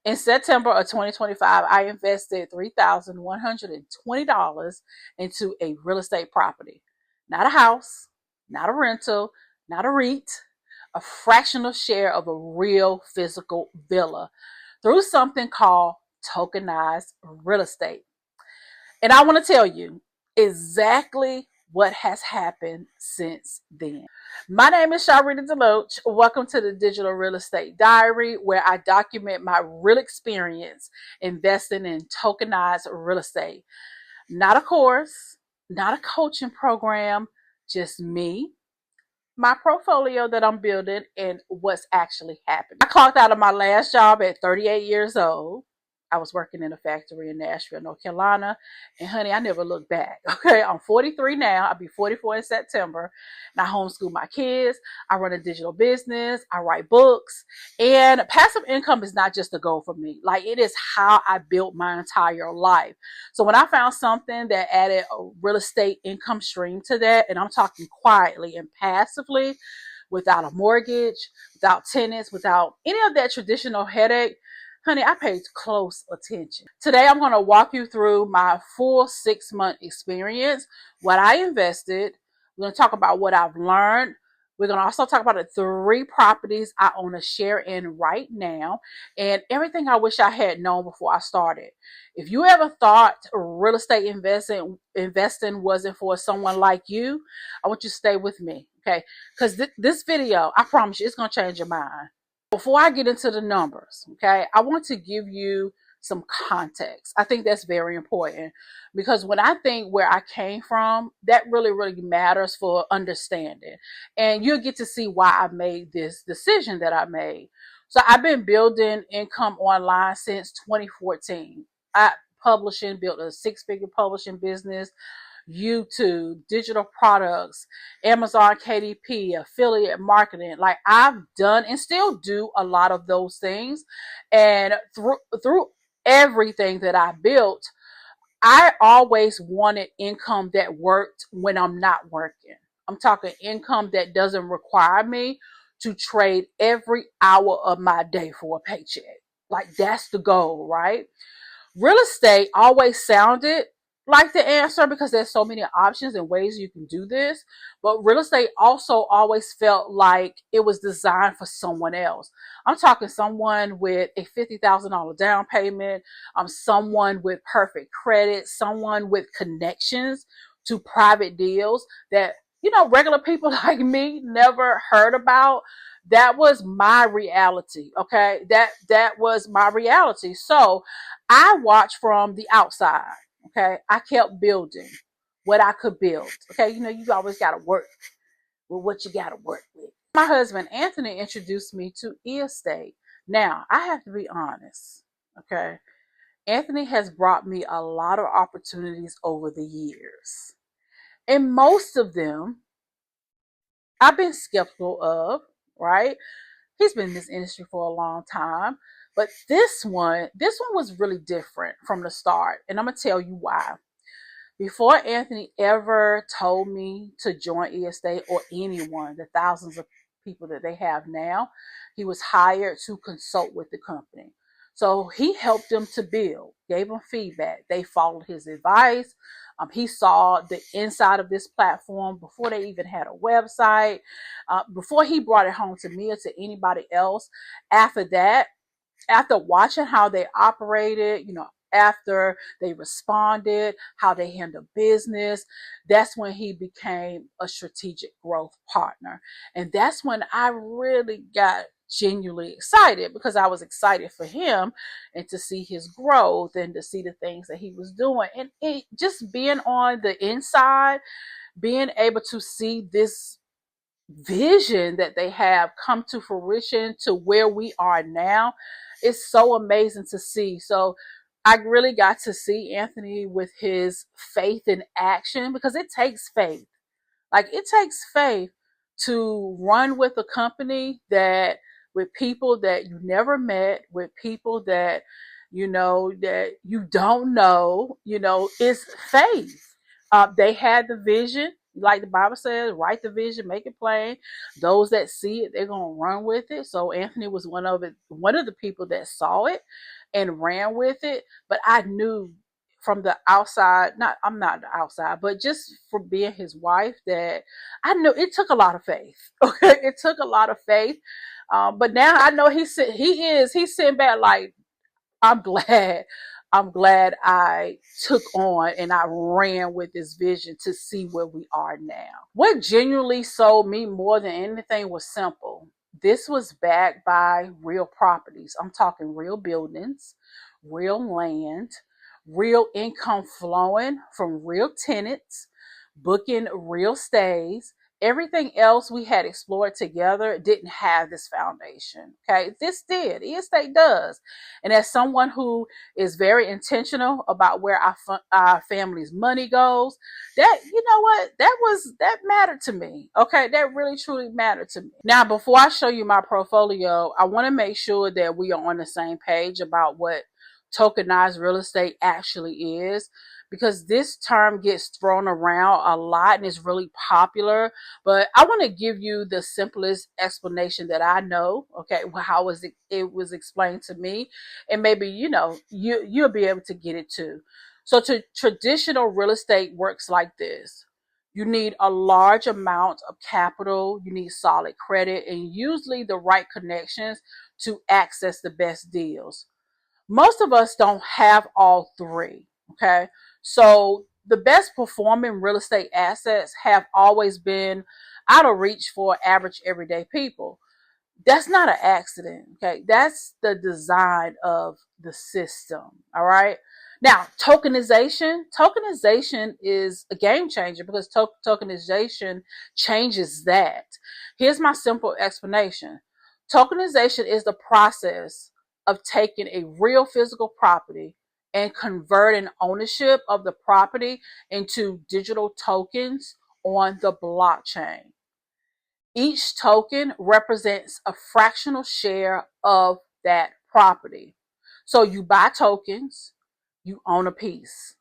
In September of 2025, I invested $3,120 into a real estate property. Not a house, not a rental, not a REIT, a fractional share of a real physical villa through something called tokenized real estate. And I want to tell you exactly what has happened since then. My name is Sharlrita DeLoatch. Welcome to the Digital Real Estate Diary, where I document my real experience investing in tokenized real estate. Not a course, not a coaching program, just me, my portfolio that I'm building, and what's actually happening. I clocked out of my last job at 38 years old. I was working in a factory in Nashville, North Carolina. And honey, I never looked back. Okay, I'm 43 now. I'll be 44 in September. And I homeschool my kids. I run a digital business. I write books. And passive income is not just a goal for me. Like, it is how I built my entire life. So when I found something that added a real estate income stream to that, and I'm talking quietly and passively, without a mortgage, without tenants, without any of that traditional headache, honey, I paid close attention. Today, I'm going to walk you through my full 6-month experience, what I invested. We're going to talk about what I've learned. We're going to also talk about the 3 properties I own a share in right now, and everything I wish I had known before I started. If you ever thought real estate investing wasn't for someone like you, I want you to stay with me, okay? Because this video, I promise you, it's going to change your mind. Before I get into the numbers, okay, I want to give you some context. I think that's very important because when I think where I came from, that really, really matters for understanding. And you'll get to see why I made this decision that I made. So I've been building income online since 2014. I built a 6-figure publishing business, YouTube, digital products, Amazon KDP, affiliate marketing. Like, I've done and still do a lot of those things. And through everything that I built, I always wanted income that worked when I'm not working. I'm talking income that doesn't require me to trade every hour of my day for a paycheck. Like, that's the goal, right? Real estate always sounded like the answer because there's so many options and ways you can do this. But real estate also always felt like it was designed for someone else. I'm talking someone with a $50,000 down payment, someone with perfect credit, someone with connections to private deals that, regular people like me never heard about. That was my reality. Okay. That was my reality. So I watched from the outside. Okay. I kept building what I could build. Okay. You always got to work with what you got to work with. My husband, Anthony, introduced me to estate. Now, I have to be honest. Okay. Anthony has brought me a lot of opportunities over the years. And most of them I've been skeptical of, right? He's been in this industry for a long time. But this one was really different from the start. And I'm going to tell you why. Before Anthony ever told me to join estate or anyone, the thousands of people that they have now, he was hired to consult with the company. So he helped them to build, gave them feedback. They followed his advice. He saw the inside of this platform before they even had a website, before he brought it home to me or to anybody else. After that, after watching how they operated, after they responded, how they handle business, that's when he became a strategic growth partner. And that's when I really got genuinely excited because I was excited for him and to see his growth and to see the things that he was doing. And just being on the inside, being able to see this vision that they have come to fruition to where we are now, is so amazing to see. So I really got to see Anthony with his faith in action because it takes faith. Like, it takes faith to run with a company that with people that you never met, with people that that you don't know, it's faith. They had the vision, Like the Bible says, write the vision, make it plain. Those that see it, they're gonna run with it. So Anthony was one of the people that saw it and ran with it. But I knew from the outside, not I'm not the outside, but just for being his wife, that I knew it took a lot of faith. Okay, it took a lot of faith. But now I know he's sitting back like, I'm glad. I'm glad I took on and I ran with this vision to see where we are now. What genuinely sold me more than anything was simple. This was backed by real properties. I'm talking real buildings, real land, real income flowing from real tenants, booking real stays. Everything else we had explored together didn't have this foundation. Okay, this did. Estate does. And as someone who is very intentional about where our family's money goes, that, you know what, that mattered to me. Okay, that really truly mattered to me. Now, before I show you my portfolio, I want to make sure that we are on the same page about what tokenized real estate actually is, because this term gets thrown around a lot and is really popular. But I want to give you the simplest explanation that I know. Okay, how it was explained to me, and maybe you'll be able to get it too. So, traditional real estate works like this. You need a large amount of capital, you need solid credit, and usually the right connections to access the best deals. Most of us don't have all three. Okay. So the best performing real estate assets have always been out of reach for average everyday people. That's not an accident. Okay. That's the design of the system. All right. Now, tokenization is a game changer because tokenization changes that. Here's my simple explanation. Tokenization is the process of taking a real physical property and converting ownership of the property into digital tokens on the blockchain. Each token represents a fractional share of that property. So you buy tokens, you own a piece.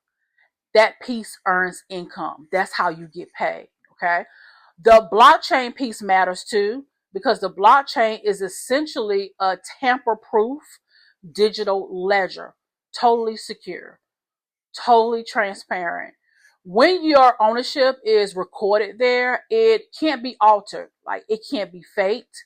That piece earns income. That's how you get paid. Okay. The blockchain piece matters too, because the blockchain is essentially a tamper proof digital ledger, totally secure, totally transparent. When your ownership is recorded there, it can't be altered. Like, it can't be faked.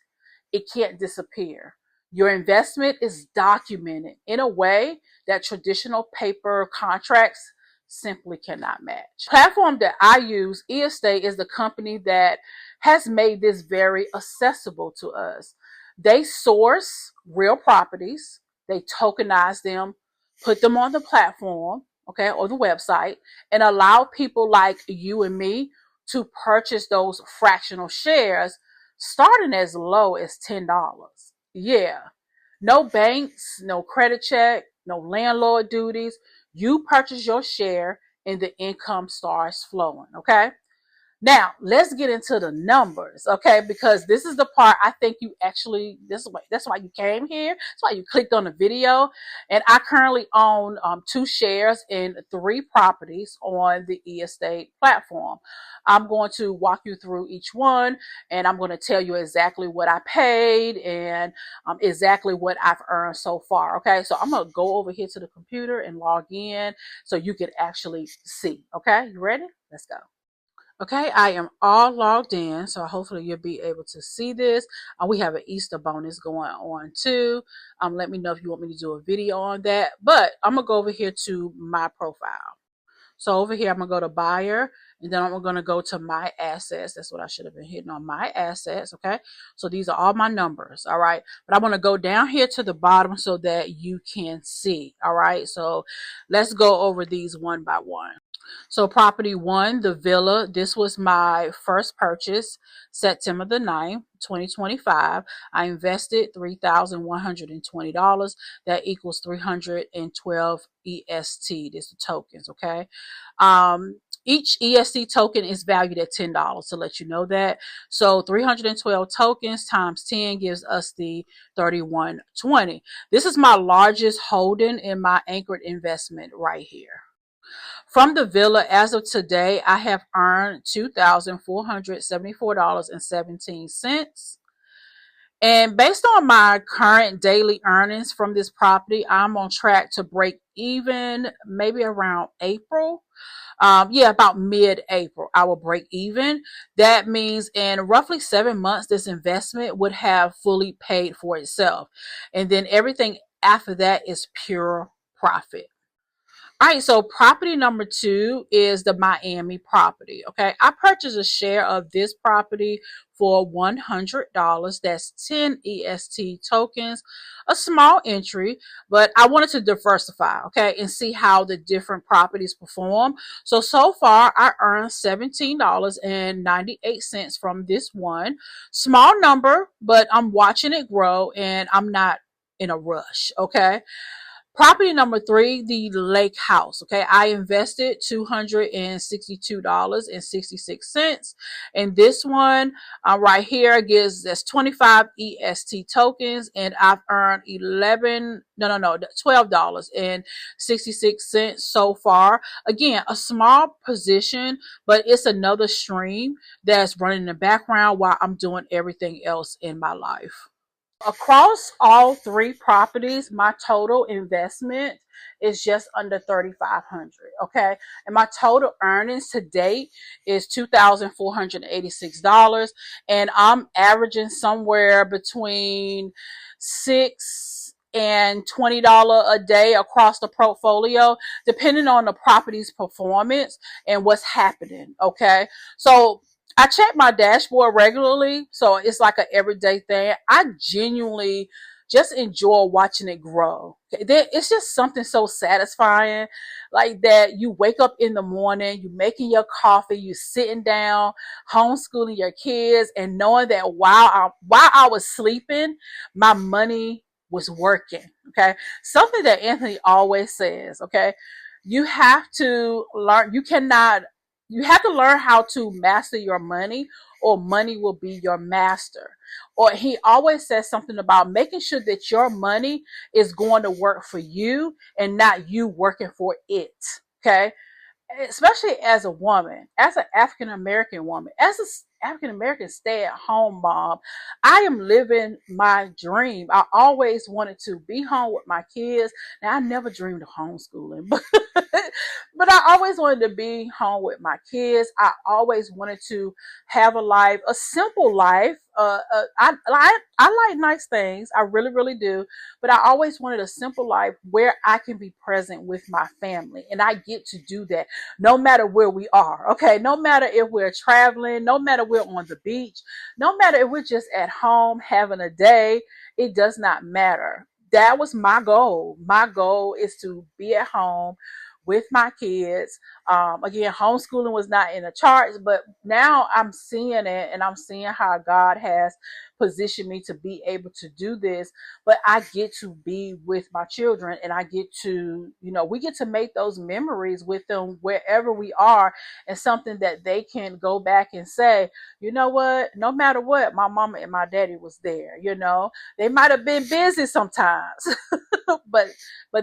It can't disappear. Your investment is documented in a way that traditional paper contracts simply cannot match. The platform that I use, eEstate, is the company that has made this very accessible to us. They source real properties, they tokenize them, put them on the platform, okay, or the website, and allow people like you and me to purchase those fractional shares starting as low as $10. Yeah. No banks, no credit check, no landlord duties. You purchase your share and the income starts flowing. Okay. Now, let's get into the numbers, okay? Because this is the part I think you actually, that's why you came here. That's why you clicked on the video. And I currently own 2 shares in 3 properties on the eEstate platform. I'm going to walk you through each one, and I'm going to tell you exactly what I paid and exactly what I've earned so far, okay? So I'm going to go over here to the computer and log in so you can actually see, okay? You ready? Let's go. Okay, I am all logged in, so hopefully you'll be able to see this. We have an Easter bonus going on too. Let me know if you want me to do a video on that. But I'm going to go over here to my profile. So over here, I'm going to go to buyer, and then I'm going to go to my assets. That's what I should have been hitting on, my assets, okay? So these are all my numbers, all right? But I want to go down here to the bottom so that you can see, all right? So let's go over these one by one. So property 1, the villa, this was my first purchase, September the 9th, 2025. I invested $3,120. That equals 312 EST. This is tokens, okay? Each EST token is valued at $10 to let you know that. So 312 tokens times 10 gives us the 3120. This is my largest holding in my anchored investment right here. From the villa, as of today, I have earned $2,474.17. And based on my current daily earnings from this property, I'm on track to break even maybe around April. About mid-April, I will break even. That means in roughly 7 months, this investment would have fully paid for itself. And then everything after that is pure profit. All right, so property number two is the Miami property. Okay, I purchased a share of this property for $100. That's 10 EST tokens, a small entry, but I wanted to diversify, okay, and see how the different properties perform. So far, I earned $17.98 from this one. Small number, but I'm watching it grow and I'm not in a rush, okay? Property number three, the lake house. Okay, I invested $262.66. And this one right here gives that's 25 EST tokens, and I've earned $12.66 so far. Again, a small position, but it's another stream that's running in the background while I'm doing everything else in my life. Across all three properties, my total investment is just under 3,500. Okay, and my total earnings to date is $2,486, and I'm averaging somewhere between $6 and $20 a day across the portfolio, depending on the property's performance and what's happening. Okay, so I check my dashboard regularly, so it's like an everyday thing. I genuinely just enjoy watching it grow. It's just something so satisfying, like that. You wake up in the morning, you making your coffee, you sitting down, homeschooling your kids, and knowing that while I was sleeping, my money was working. Okay, something that Anthony always says. Okay, you have to learn. You have to learn how to master your money, or money will be your master. Or he always says something about making sure that your money is going to work for you and not you working for it. Okay, especially as a woman, as an African American woman, as an African American stay at home mom, I am living my dream. I always wanted to be home with my kids. Now, I never dreamed of homeschooling, but I always wanted to be home with my kids. I always wanted to have a life, a simple life. I like nice things. I really, really do. But I always wanted a simple life where I can be present with my family. And I get to do that no matter where we are. Okay. No matter if we're traveling, no matter we're on the beach, no matter if we're just at home having a day, it does not matter. That was my goal. My goal is to be at home with my kids. Again, homeschooling was not in the charts, but now I'm seeing it, and I'm seeing how God has positioned me to be able to do this. But I get to be with my children, and I get to, we get to make those memories with them wherever we are, and something that they can go back and say, you know what, no matter what, my mama and my daddy was there. They might have been busy sometimes, but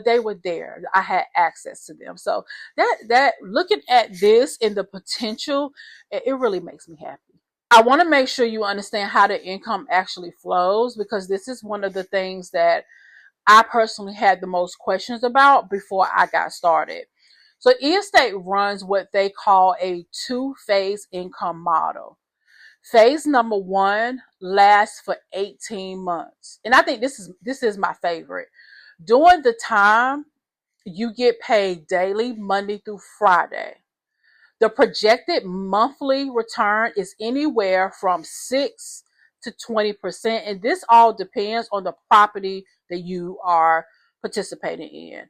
they were there. I had access to them. So that looking at this and the potential, it really makes me happy. I want to make sure you understand how the income actually flows, because this is one of the things that I personally had the most questions about before I got started. So estate runs what they call a two-phase income model. Phase number one lasts for 18 months. And I think this is my favorite. During the time, you get paid daily, Monday through Friday. The projected monthly return is anywhere from 6 to 20%. And this all depends on the property that you are participating in.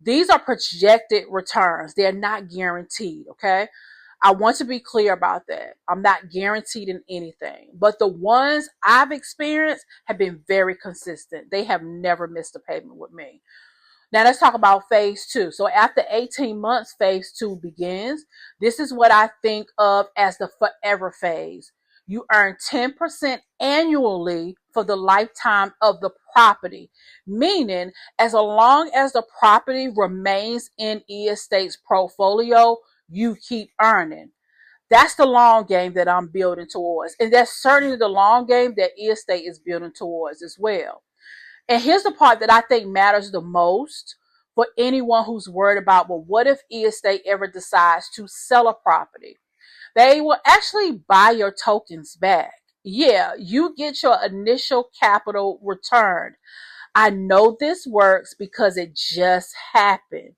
These are projected returns. They're not guaranteed, okay? I want to be clear about that. I'm not guaranteed in anything, but the ones I've experienced have been very consistent. They have never missed a payment with me. Now let's talk about phase two. So after 18 months, phase two begins. This is what I think of as the forever phase. you earn 10% annually for the lifetime of the property. Meaning, as long as the property remains in eState's portfolio, you keep earning. That's the long game that I'm building towards. And that's certainly the long game that eState is building towards as well. And here's the part that I think matters the most for anyone who's worried about, well, what if eState ever decides to sell a property? They will actually buy your tokens back. Yeah, you get your initial capital returned. I know this works because it just happened.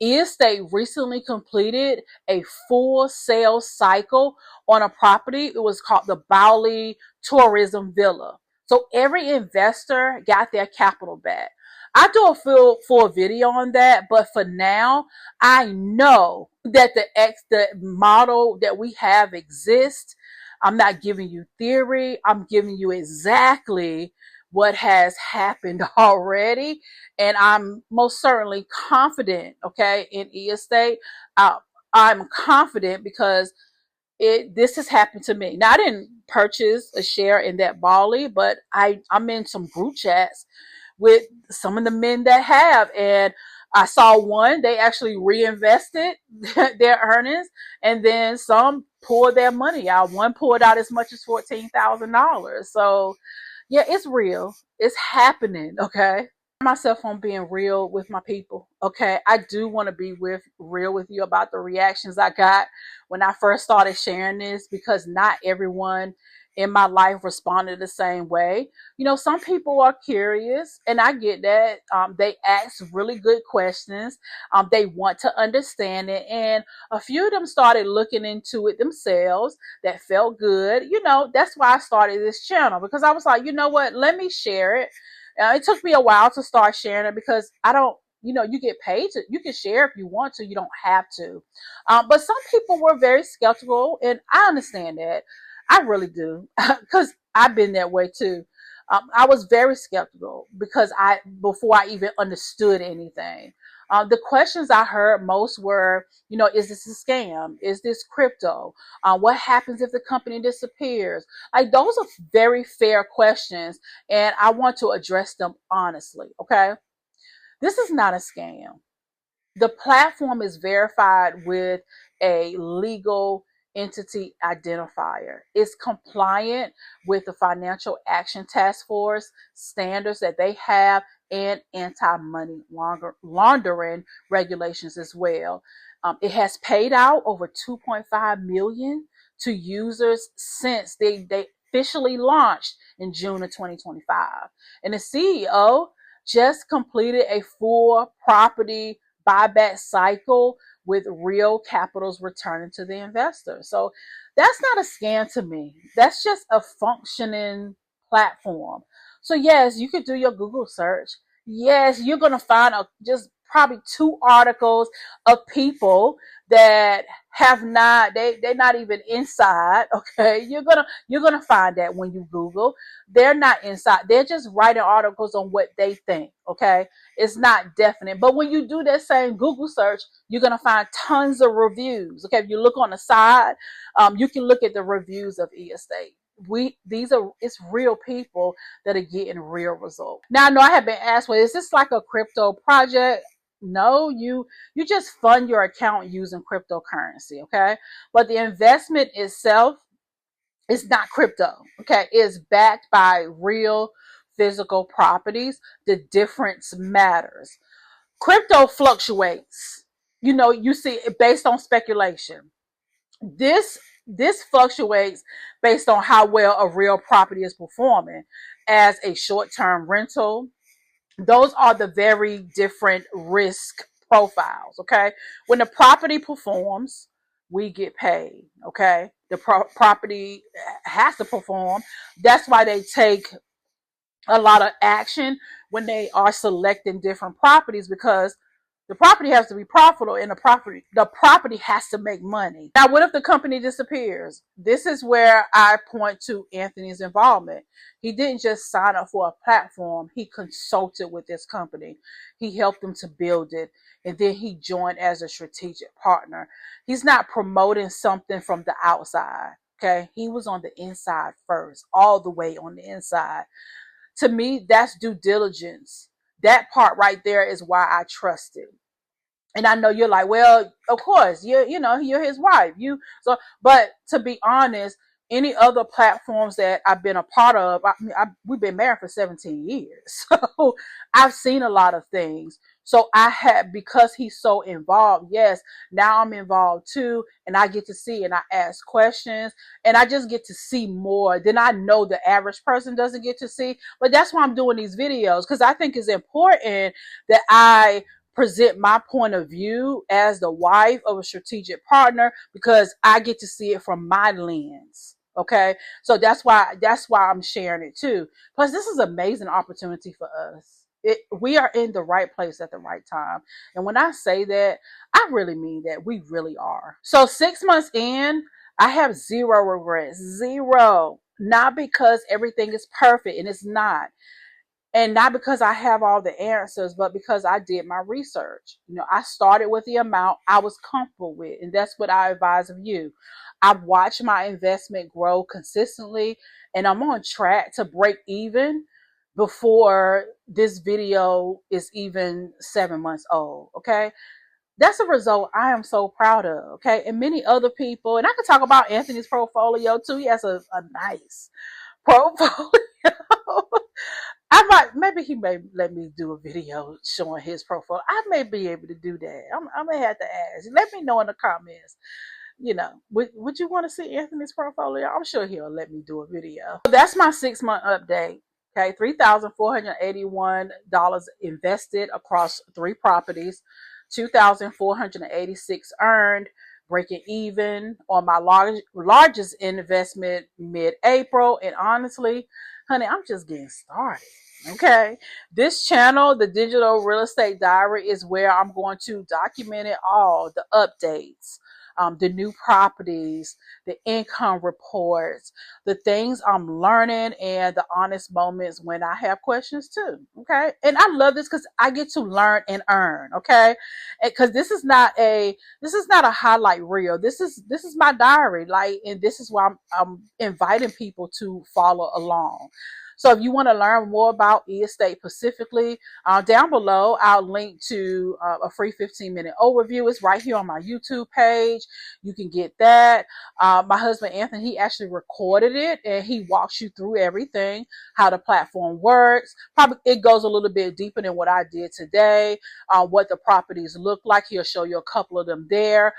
eState recently completed a full sales cycle on a property. It was called the Bali Tourism Villa. So every investor got their capital back. I do a full video on that, but for now, I know that the model that we have exists. I'm not giving you theory. I'm giving you exactly what has happened already. And I'm most certainly confident, okay, in eState. I'm confident because this has happened to me. Now, I didn't purchase a share in that Bali, but I'm in some group chats with some of the men that have. And I saw one, they actually reinvested their earnings, and then some pulled their money out. One pulled out as much as $14,000. So, yeah, it's real. It's happening, okay? Myself on being real with my people. Okay, I do want to be real with you about the reactions I got when I first started sharing this, because not everyone in my life responded the same way. You know, some people are curious, and I get that. They ask really good questions. They want to understand it, and a few of them started looking into it themselves. That felt good. You know, that's why I started this channel, because I was like, you know what? Let me share it. It took me a while to start sharing it because I don't, you get paid to, you can share if you want to, you don't have to. But some people were very skeptical, and I understand that. I really do, because I've been that way too. I was very skeptical because before I even understood anything. The questions I heard most were, is this a scam? Is this crypto? What happens if the company disappears? Like, those are very fair questions, and I want to address them honestly, okay? This is not a scam. The platform is verified with a legal entity identifier. It's compliant with the Financial Action Task Force standards that they have, and anti-money laundering regulations as well. It has paid out over 2.5 million to users since they officially launched in June of 2025. And the CEO just completed a full property buyback cycle with real capitals returning to the investor. So that's not a scam to me. That's just a functioning platform. So yes, you could do your Google search. Yes, you're going to find just probably 2 articles of people that have not, they're not even inside. Okay. You're going to find that when you Google. They're not inside. They're just writing articles on what they think. Okay. It's not definite. But when you do that same Google search, you're going to find tons of reviews. Okay. If you look on the side, you can look at the reviews of eState. It's real people that are getting real results. Now, I know I have been asked, well, is this like a crypto project? No, you just fund your account using cryptocurrency, okay? But the investment itself is not crypto, okay? It's backed by real physical properties. The difference matters. Crypto fluctuates. You see it based on speculation. This fluctuates based on how well a real property is performing as a short-term rental. Those are the very different risk profiles, okay? When the property performs, we get paid, okay? The property has to perform. That's why they take a lot of action when they are selecting different properties, because the property has to be profitable, and the property has to make money. Now, what if the company disappears? This is where I point to Anthony's involvement. He didn't just sign up for a platform. He consulted with this company. He helped them to build it, and then he joined as a strategic partner. He's not promoting something from the outside. Okay. He was on the inside first, all the way on the inside. To me, that's due diligence. That part right there is why I trust it. And I know you're like, well, of course, you're his wife. But to be honest, any other platforms that I've been a part of, we've been married for 17 years. So I've seen a lot of things. So because he's so involved, yes, now I'm involved too. And I get to see and I ask questions and I just get to see more than I know the average person doesn't get to see. But that's why I'm doing these videos, because I think it's important that I present my point of view as the wife of a strategic partner, because I get to see it from my lens. Okay. So that's why I'm sharing it too. Plus, this is an amazing opportunity for us. We are in the right place at the right time. And when I say that, I really mean that. We really are. So 6 months in, I have zero regrets. Zero. Not because everything is perfect, and it's not. And not because I have all the answers, but because I did my research. I started with the amount I was comfortable with, and that's what I advise of you. I've watched my investment grow consistently, and I'm on track to break even before this video is even 7 months old. Okay. That's a result I am so proud of. Okay. And many other people, and I could talk about Anthony's portfolio too. He has a nice portfolio. Maybe he may let me do a video showing his profile. I may be able to do that. I may have to ask. Let me know in the comments. Would you want to see Anthony's portfolio? I'm sure he'll let me do a video. That's my 6-month update. Okay, $3,481 invested across 3 properties, 2,486 earned, breaking even on my largest investment mid-April. And honestly, honey, I'm just getting started. Okay. This channel, the Digital Real Estate Diary, is where I'm going to document it all, the updates, the new properties, the income reports, the things I'm learning, and the honest moments when I have questions too. Okay. And I love this because I get to learn and earn. Okay. Because this is not a highlight reel. This is my diary. And this is why I'm inviting people to follow along. So if you want to learn more about estate specifically, down below, I'll link to a free 15-minute overview. It's right here on my YouTube page. You can get that. My husband, Anthony, he actually recorded it, and he walks you through everything, how the platform works. Probably it goes a little bit deeper than what I did today, what the properties look like. He'll show you a couple of them there,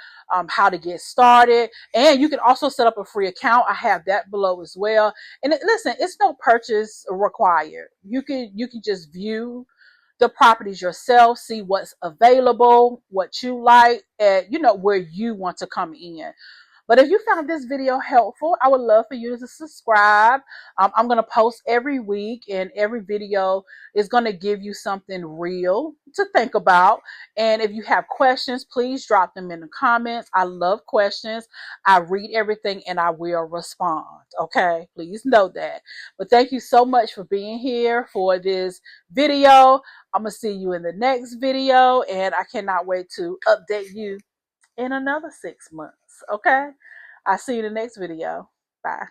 how to get started. And you can also set up a free account. I have that below as well. And listen, it's no purchase required. You can just view the properties yourself, see what's available, what you like, and where you want to come in. But if you found this video helpful, I would love for you to subscribe. I'm going to post every week, and every video is going to give you something real to think about. And if you have questions, please drop them in the comments. I love questions. I read everything and I will respond. Okay, please know that. But thank you so much for being here for this video. I'm going to see you in the next video, and I cannot wait to update you in another 6 months. Okay, I'll see you in the next video. Bye.